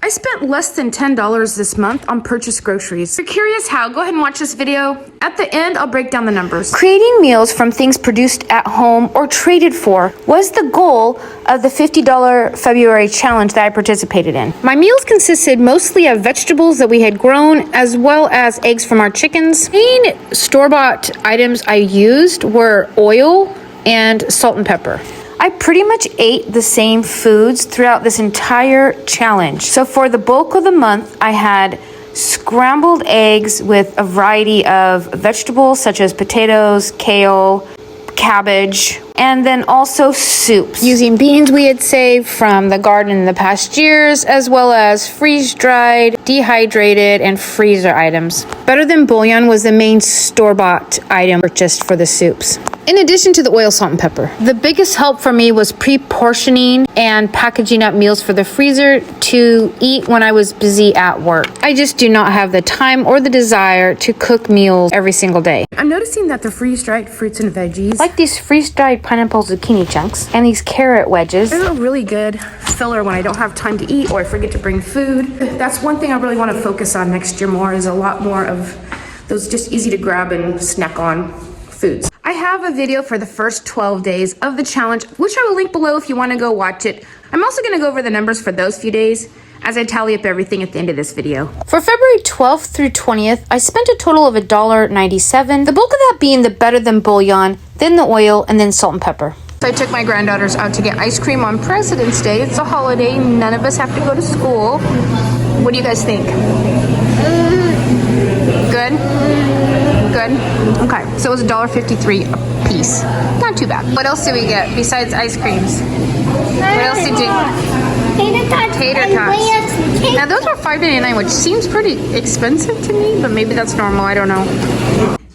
I spent less than $10 this month on purchased groceries. If you're curious how, go ahead and watch this video. At the end, I'll break down the numbers. Creating meals from things produced at home or traded for was the goal of the $50 February challenge that I participated in. My meals consisted mostly of vegetables that we had grown, as well as eggs from our chickens. Main store-bought items I used were oil and salt and pepper. I pretty much ate the same foods throughout this entire challenge. So for the bulk of the month, I had scrambled eggs with a variety of vegetables such as potatoes, kale, cabbage, and then also soups using beans we had saved from the garden in the past years, as well as freeze-dried, dehydrated, and freezer items. Better Than Bouillon was the main store-bought item purchased for the soups, in addition to the oil, salt, and pepper. The biggest help for me was pre-portioning and packaging up meals for the freezer to eat when I was busy at work. I just do not have the time or the desire to cook meals every single day. I'm noticing that the freeze-dried fruits and veggies, like these freeze-dried pineapple zucchini chunks and these carrot wedges, they're a really good filler when I don't have time to eat or I forget to bring food. That's one thing I really want to focus on next year more, is a lot more of those just easy to grab and snack on foods. I have a video for the first 12 days of the challenge, which I will link below if you want to go watch it. I'm also going to go over the numbers for those few days as I tally up everything at the end of this video. For February 12th through 20th, I spent a total of $1.97, the bulk of that being the Better Than Bouillon, then the oil, and then salt and pepper. So I took my granddaughters out to get ice cream on President's Day. It's a holiday. None of us have to go to school. What do you guys think? Good? Good? Okay, so it was $1.53 a piece. Not too bad. What else did we get besides ice creams? What else did you... Tater tots. Now those were $5.99, which seems pretty expensive to me, but maybe that's normal, I don't know.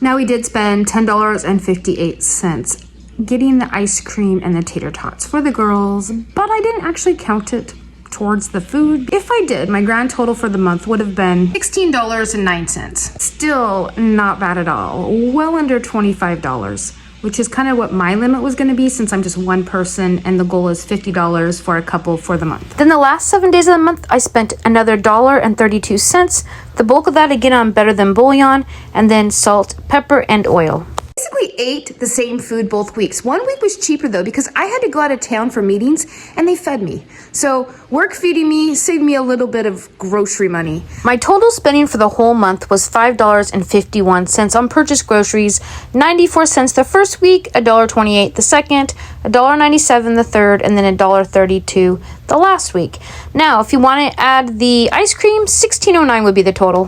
Now we did spend $10.58 getting the ice cream and the tater tots for the girls, but I didn't actually count it towards the food. If I did, my grand total for the month would have been $16.09. Still not bad at all. Well under $25, which is kind of what my limit was going to be since I'm just one person and the goal is $50 for a couple for the month. Then the last 7 days of the month, I spent another $1.32. The bulk of that again on Better Than Bouillon, and then salt, pepper, and oil. Basically ate the same food both weeks. 1 week was cheaper though because I had to go out of town for meetings and they fed me. So work feeding me saved me a little bit of grocery money. My total spending for the whole month was $5.51 on purchased groceries, 94 cents the first week, $1.28 the second, $1.97 the third, and then $1.32 the last week. Now, if you want to add the ice cream, $16.09 would be the total.